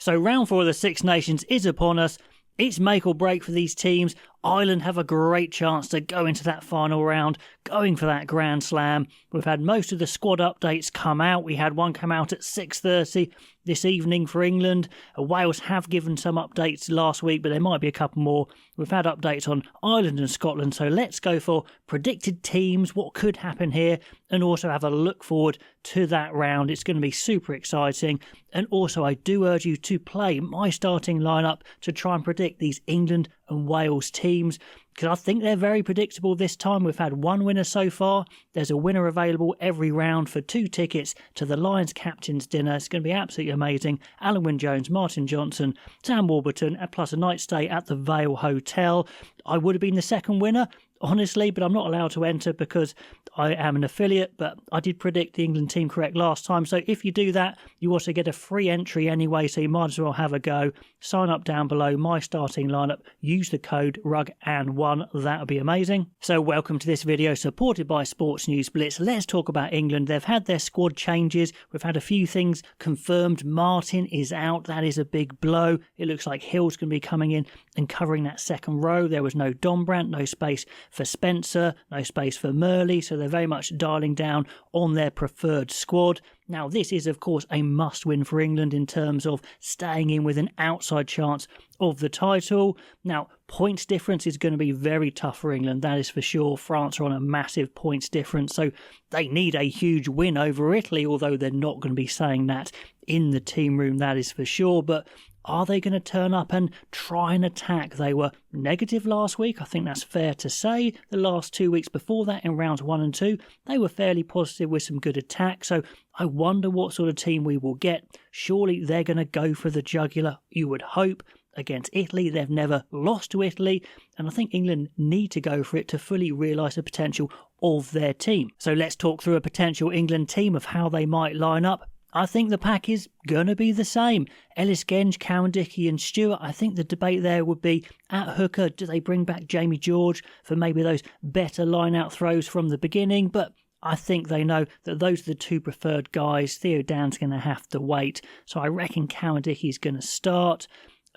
So round 4 of the Six Nations is upon us. It's make or break for these teams. Ireland have a great chance to go into that final round, going for that Grand Slam. We've had most of the squad updates come out. We had one come out at 6:30 this evening for England. Wales have given some updates last week, but there might be a couple more. We've had updates on Ireland and Scotland, so let's go for predicted teams, what could happen here, and also have a look forward to that round. It's going to be super exciting. And also, I do urge you to play my starting lineup to try and predict these England and Wales teams, because I think they're very predictable this time. We've had one winner so far. There's a winner available every round for 2 tickets to the Lions Captain's Dinner. It's going to be absolutely amazing. Alun Jones, Martin Johnson, Sam Warburton, plus a night stay at the Vale Hotel. I would have been the second winner, honestly, but I'm not allowed to enter because I am an affiliate, but I did predict the England team correct last time. So if you do that, you also get a free entry anyway, so you might as well have a go. Sign up down below, my starting lineup, use the code RugAN1, that would be amazing. So welcome to this video supported by Sports News Blitz. Let's talk about England. They've had their squad changes. We've had a few things confirmed. Martin is out. That is a big blow. It looks like Hill's going to be coming in and covering that second row. There was no Dombrandt, no space for Spencer, no space for Murley, so they're very much dialing down on their preferred squad. Now, this is, of course, a must-win for England in terms of staying in with an outside chance of the title. Now, points difference is going to be very tough for England, that is for sure. France are on a massive points difference, so they need a huge win over Italy, although they're not going to be saying that in the team room, that is for sure. But are they going to turn up and try and attack? They were negative last week. I think that's fair to say. The last 2 weeks before that, in rounds 1 and 2, they were fairly positive with some good attack. So I wonder what sort of team we will get. Surely they're going to go for the jugular, you would hope. Against Italy, they've never lost to Italy, and I think England need to go for it to fully realise the potential of their team. So let's talk through a potential England team of how they might line up. I think the pack is going to be the same. Ellis Genge, Cowan-Dickie and Stewart. I think the debate there would be at hooker, do they bring back Jamie George for maybe those better line-out throws from the beginning? But I think they know that those are the 2 preferred guys. Theo Dan's going to have to wait. So I reckon Cowan-Dickie is going to start.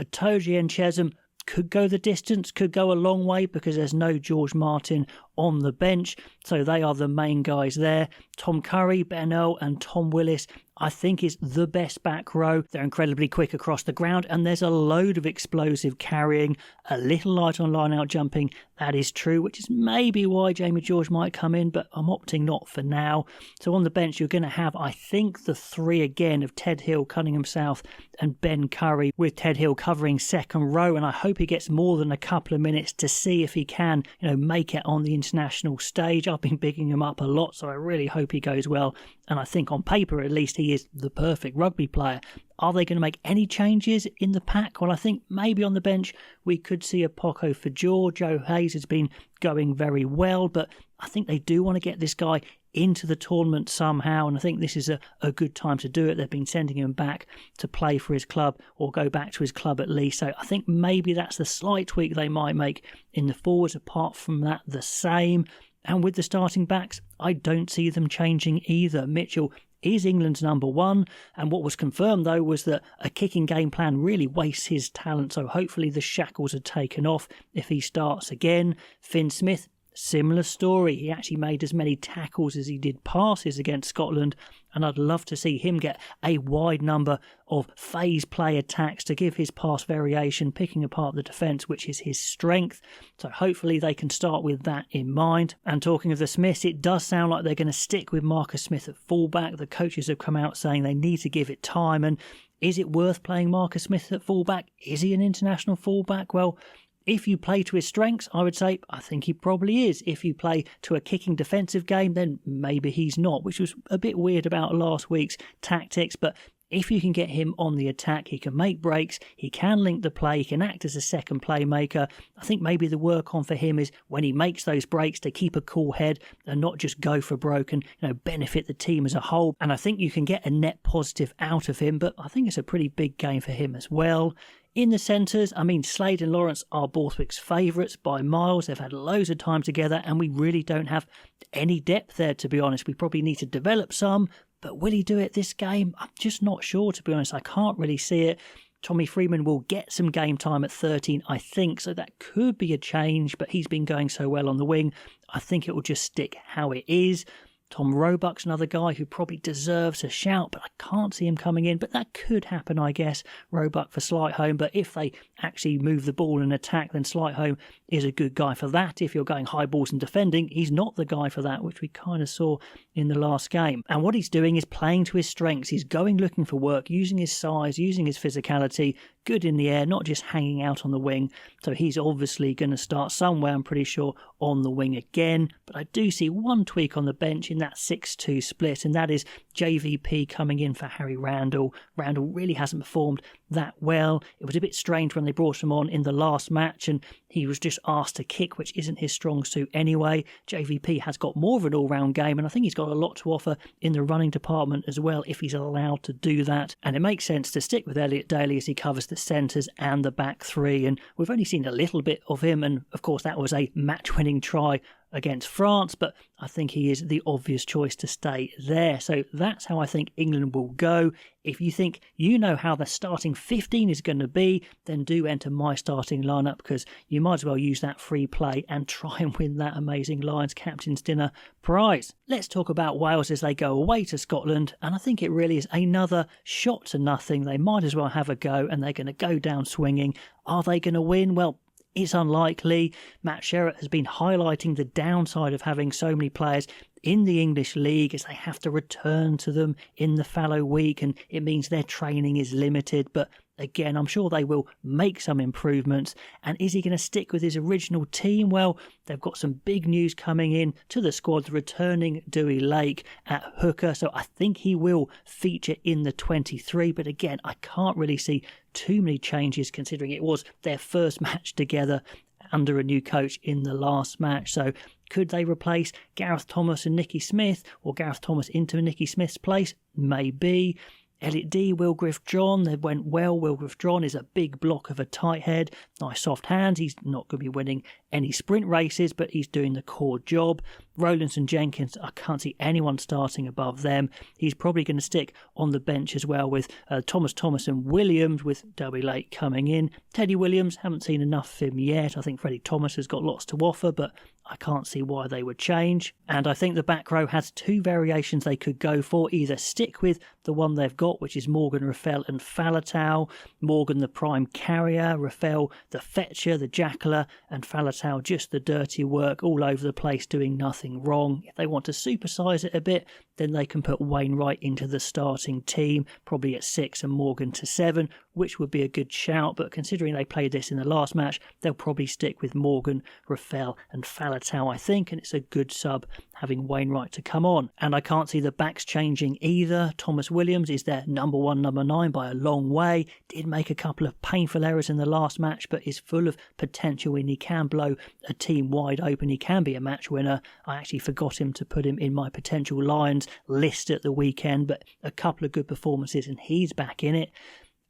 Itoje and Chesham could go the distance, could go a long way because there's no George Martin on the bench. So they are the main guys there. Tom Curry, Ben Earl and Tom Willis, I think, is the best back row. They're incredibly quick across the ground and there's a load of explosive carrying, a little light on line-out jumping. That is true, which is maybe why Jamie George might come in, but I'm opting not for now. So on the bench, you're going to have, I think, the 3 again of Ted Hill, Cunningham South and Ben Curry, with Ted Hill covering second row. And I hope he gets more than a couple of minutes to see if he can, make it on the international stage. I've been bigging him up a lot, so I really hope he goes well. And I think on paper, at least, he is the perfect rugby player. Are they going to make any changes in the pack? Well, I think maybe on the bench we could see a Poco for Joe. Joe Hayes has been going very well, but I think they do want to get this guy into the tournament somehow, and I think this is a good time to do it. They've been sending him back to play for his club, or go back to his club at least. So I think maybe that's the slight tweak they might make in the forwards. Apart from that, the same. And with the starting backs, I don't see them changing either. Mitchell is England's number 1, and what was confirmed though was that a kicking game plan really wastes his talent, so hopefully the shackles are taken off if he starts again. Finn Smith, similar story. He actually made as many tackles as he did passes against Scotland, and I'd love to see him get a wide number of phase play attacks to give his pass variation, picking apart the defence, which is his strength. So hopefully they can start with that in mind. And talking of the Smiths, it does sound like they're going to stick with Marcus Smith at fullback. The coaches have come out saying they need to give it time. And is it worth playing Marcus Smith at fullback? Is he an international fullback? Well, if you play to his strengths, I would say I think he probably is. If you play to a kicking defensive game, then maybe he's not, which was a bit weird about last week's tactics. But if you can get him on the attack, he can make breaks, he can link the play, he can act as a second playmaker. I think maybe the work on for him is when he makes those breaks to keep a cool head and not just go for broke and benefit the team as a whole. And I think you can get a net positive out of him, but I think it's a pretty big game for him as well. In the centres, Slade and Lawrence are Borthwick's favourites by miles. They've had loads of time together and we really don't have any depth there, to be honest. We probably need to develop some, but will he do it this game? I'm just not sure, to be honest. I can't really see it. Tommy Freeman will get some game time at 13, I think, so that could be a change, but he's been going so well on the wing, I think it will just stick how it is. Tom Roebuck's another guy who probably deserves a shout, but I can't see him coming in. But that could happen, I guess. Roebuck for Slightholme. But if they actually move the ball and attack, then Slightholme is a good guy for that. If you're going high balls and defending, he's not the guy for that, which we kind of saw in the last game. And what he's doing is playing to his strengths. He's going looking for work, using his size, using his physicality, good in the air, not just hanging out on the wing. So he's obviously going to start somewhere, I'm pretty sure, on the wing again. But I do see one tweak on the bench in that 6-2 split, and that is JVP coming in for Harry Randall. Randall really hasn't performed that well. It was a bit strange when they brought him on in the last match and he was just asked to kick, which isn't his strong suit anyway. JVP has got more of an all-round game, and I think he's got a lot to offer in the running department as well if he's allowed to do that. And it makes sense to stick with Elliot Daly as he covers the centres and the back three, and we've only seen a little bit of him, and of course that was a match-winning try against France, but I think he is the obvious choice to stay there. So that's how I think England will go. If you think you know how the starting 15 is going to be, then do enter my starting lineup, because you might as well use that free play and try and win that amazing Lions Captain's Dinner prize. Let's talk about Wales as they go away to Scotland, and I think it really is another shot to nothing. They might as well have a go, and they're going to go down swinging. Are they going to win? Well, it's unlikely. Matt Sherratt has been highlighting the downside of having so many players in the English league as they have to return to them in the fallow week, and it means their training is limited. But again, I'm sure they will make some improvements. And is he going to stick with his original team? Well, they've got some big news coming in to the squad, returning Dewey Lake at hooker, so I think he will feature in the 23. But again, I can't really see too many changes considering it was their first match together under a new coach in the last match. So could they replace Gareth Thomas and Nicky Smith, or Gareth Thomas into Nicky Smith's place? Maybe. Elliot D, Wilgriff John, they went well. Wilgriff John is a big block of a tight head, nice soft hands. He's not going to be winning any sprint races, but he's doing the core job. Rowlands and Jenkins, I can't see anyone starting above them. He's probably going to stick on the bench as well with Thomas and Williams, with Dewey Lake coming in. Teddy Williams, haven't seen enough of him yet. I think Freddie Thomas has got lots to offer, but I can't see why they would change. And I think the back row has two variations they could go for. Either stick with the one they've got, which is Morgan, Raffel and Faletau. Morgan the prime carrier, Raffel the fetcher, the jackler, and Faletau just the dirty work all over the place doing nothing wrong. If they want to supersize it a bit, then they can put Wainwright into the starting team, probably at 6 and Morgan to 7, which would be a good shout. But considering they played this in the last match, they'll probably stick with Morgan, Raffel and Faletau, I think, and it's a good sub having Wainwright to come on. And I can't see the backs changing either. Thomas Williams is their number 1, number 9 by a long way. Did make a couple of painful errors in the last match, but is full of potential and he can blow a team wide open. He can be a match winner. I actually forgot him to put him in my potential Lions list at the weekend, but a couple of good performances and he's back in it.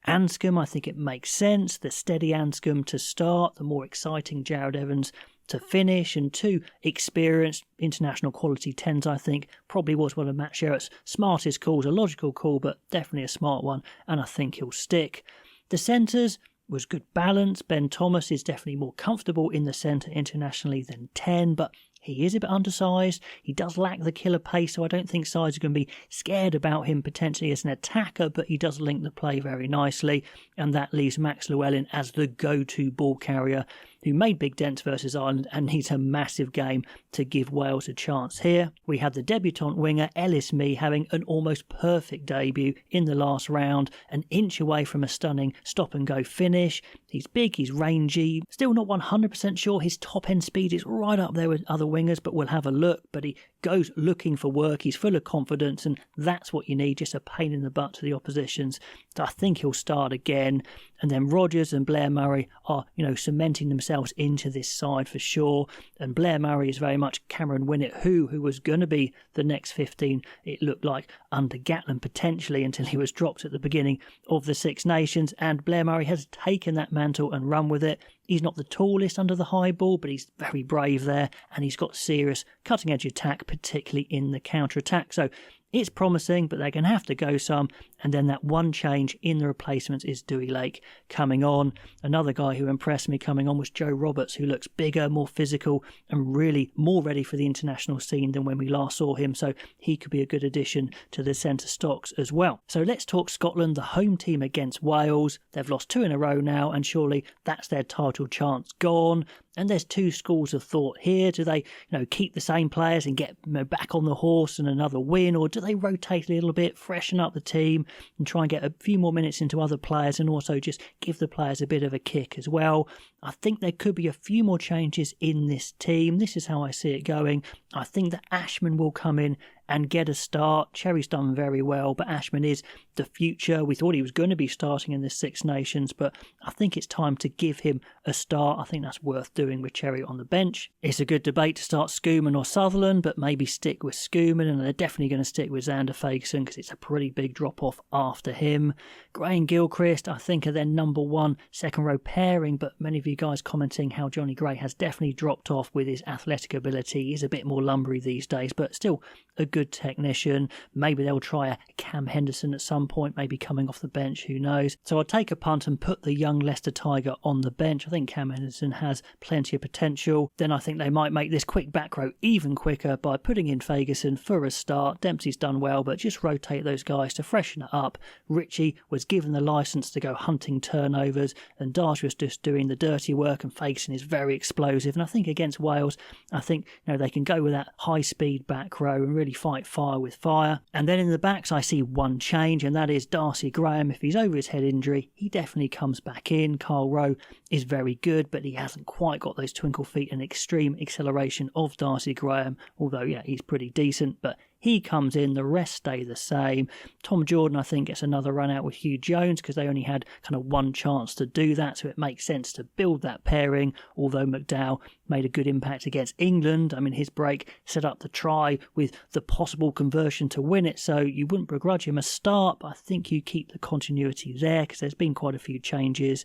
Anscombe, I think it makes sense. The steady Anscombe to start, the more exciting Jared Evans to finish, and 2 experienced international quality 10s, I think, probably was one of Matt Sherratt's smartest calls. A logical call, but definitely a smart one, and I think he'll stick. The centres was good balance. Ben Thomas is definitely more comfortable in the centre internationally than 10, but he is a bit undersized. He does lack the killer pace, so I don't think sides are going to be scared about him potentially as an attacker, but he does link the play very nicely, and that leaves Max Llewellyn as the go-to ball carrier who made big dents versus Ireland and needs a massive game to give Wales a chance here. We had the debutant winger Ellis Mee having an almost perfect debut in the last round, an inch away from a stunning stop-and-go finish. He's big, he's rangy, still not 100% sure his top-end speed is right up there with other wingers, but we'll have a look. But he goes looking for work, he's full of confidence, and that's what you need, just a pain in the butt to the oppositions. So I think he'll start again. And then Rogers and Blair Murray are, cementing themselves into this side for sure. And Blair Murray is very much Cameron Winnett, who was going to be the next 15, it looked like, under Gatland potentially, until he was dropped at the beginning of the Six Nations. And Blair Murray has taken that mantle and run with it. He's not the tallest under the high ball, but he's very brave there, and he's got serious cutting-edge attack, particularly in the counter-attack. So It's promising, but they're going to have to go some. And then that one change in the replacements is Dewey Lake coming on. Another guy who impressed me coming on was Joe Roberts, who looks bigger, more physical, and really more ready for the international scene than when we last saw him. So he could be a good addition to the centre stocks as well. So let's talk Scotland, the home team against Wales. They've lost 2 in a row now, and surely that's their title chance gone. And there's 2 schools of thought here. Do they, keep the same players and get back on the horse and another win, or do they rotate a little bit, freshen up the team and try and get a few more minutes into other players and also just give the players a bit of a kick as well? I think there could be a few more changes in this team. This is how I see it going. I think that Ashman will come in and get a start. Cherry's done very well, but Ashman is the future. We thought he was going to be starting in the Six Nations, but I think it's time to give him a start. I think that's worth doing with Cherry on the bench. It's a good debate to start Schoeman or Sutherland, but maybe stick with Schoeman, and they're definitely going to stick with Xander Fagerson because it's a pretty big drop-off after him. Gray and Gilchrist, I think, are their number 1 second-row pairing, but many of you guys commenting how Johnny Gray has definitely dropped off with his athletic ability. He's a bit more lumbery these days, but still a good technician. Maybe they'll try a Cam Henderson at some point, maybe coming off the bench, who knows. So I'll take a punt and put the young Leicester Tiger on the bench. I think Cam Henderson has plenty of potential. Then I think they might make this quick back row even quicker by putting in Fagerson for a start. Dempsey's done well, but just rotate those guys to freshen it up. Ritchie was given the licence to go hunting turnovers, and Darsh was just doing the dirty work, and Fagerson is very explosive. And I think against Wales, I think they can go with that high-speed back row and really fight fire with fire. And then in the backs, I see one change, and that is Darcy Graham. If he's over his head injury, he definitely comes back in. Carl Rowe is very good, but he hasn't quite got those twinkle feet and extreme acceleration of Darcy Graham, although, yeah, he's pretty decent, but he comes in, the rest stay the same. Tom Jordan, I think, gets another run out with Hugh Jones because they only had kind of one chance to do that, so it makes sense to build that pairing, although McDowell made a good impact against England. I mean, his break set up the try with the possible conversion to win it, so you wouldn't begrudge him a start, but I think you keep the continuity there because there's been quite a few changes.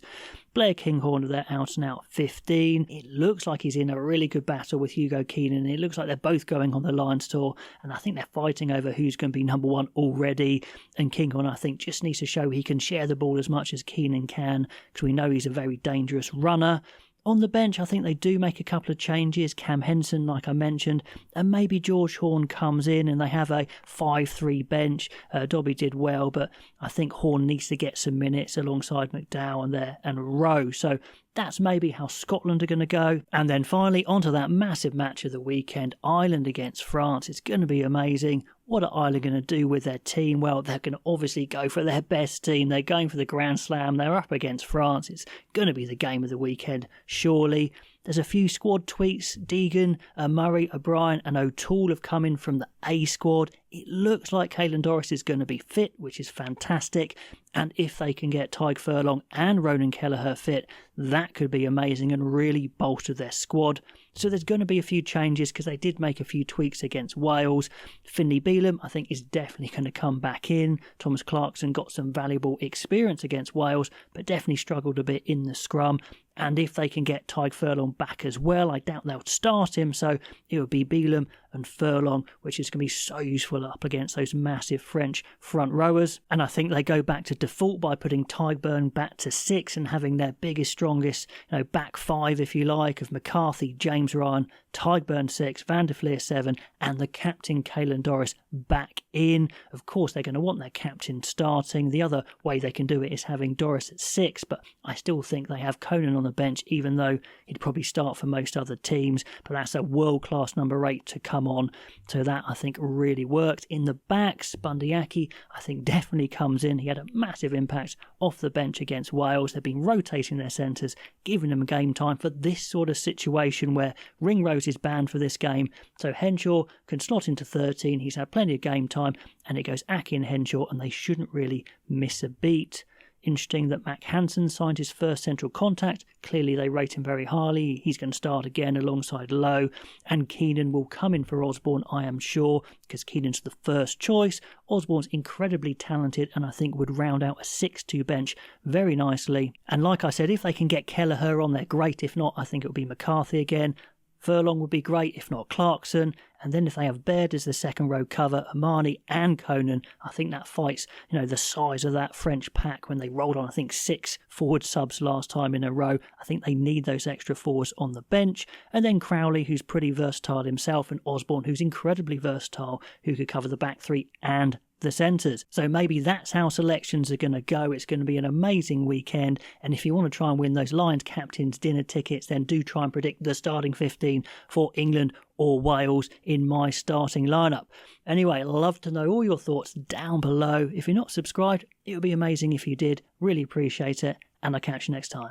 Blair Kinghorn, they're out and out 15. It looks like he's in a really good battle with Hugo Keenan. It looks like they're both going on the Lions tour, and I think they're fighting over who's going to be number 1 already. And Kinghorn, I think, just needs to show he can share the ball as much as Keenan can, because we know he's a very dangerous runner. On the bench, I think they do make a couple of changes. Cam Henson, like I mentioned, and maybe George Horn comes in and they have a 5-3 bench. Dobby did well, but I think Horn needs to get some minutes alongside McDowell and Rowe. So that's maybe how Scotland are going to go. And then finally, onto that massive match of the weekend, Ireland against France. It's going to be amazing. What are Ireland going to do with their team? Well, they're going to obviously go for their best team. They're going for the Grand Slam. They're up against France. It's going to be the game of the weekend, surely. There's a few squad tweets. Deegan, Murray, O'Brien and O'Toole have come in from the A squad. It looks like Caelan Doris is going to be fit, which is fantastic. And if they can get Tyg Furlong and Ronan Kelleher fit, that could be amazing and really bolster their squad. So there's going to be a few changes because they did make a few tweaks against Wales. Finlay Bealham, I think, is definitely going to come back in. Thomas Clarkson got some valuable experience against Wales, but definitely struggled a bit in the scrum. And if they can get Tyg Furlong back as well, I doubt they'll start him, so it would be Bealham and Furlong, which is going to be so useful up against those massive French front rowers. And I think they go back to default by putting Tyburn back to 6 and having their biggest, strongest, back 5, if you like, of McCarthy, James Ryan, Tyburn 6, Van der Fleer 7, and the captain Caelan Doris back in. Of course, they're going to want their captain starting. The other way they can do it is having Doris at 6, but I still think they have Conan on the bench, even though he'd probably start for most other teams. But that's a world-class number 8 to come on. So that, I think, really worked. In the backs, Bundyaki, I think, definitely comes in. He had a massive impact off the bench against Wales. They've been rotating their centres, giving them game time for this sort of situation where Ringrose is banned for this game. So Henshaw can slot into 13. He's had plenty of game time, and it goes Aki and Henshaw, and they shouldn't really miss a beat. Interesting that Mac Hansen signed his first central contact. Clearly they rate him very highly. He's going to start again alongside Lowe. And Keenan will come in for Osborne, I am sure, because Keenan's the first choice. Osborne's incredibly talented and I think would round out a 6-2 bench very nicely. And like I said, if they can get Kelleher on there, great. If not, I think it will be McCarthy again. Furlong would be great, if not Clarkson. And then if they have Baird as the second row cover, Amani and Conan, I think that fights, the size of that French pack when they rolled on, I think, 6 forward subs last time in a row. I think they need those extra forwards on the bench. And then Crowley, who's pretty versatile himself, and Osborne, who's incredibly versatile, who could cover the back three and the centres. So maybe that's how selections are going to go. It's going to be an amazing weekend, and if you want to try and win those Lions captains dinner tickets, then do try and predict the starting 15 for England or Wales in my starting lineup. Anyway, love to know all your thoughts down below. If you're not subscribed, it would be amazing if you did. Really appreciate it, and I'll catch you next time.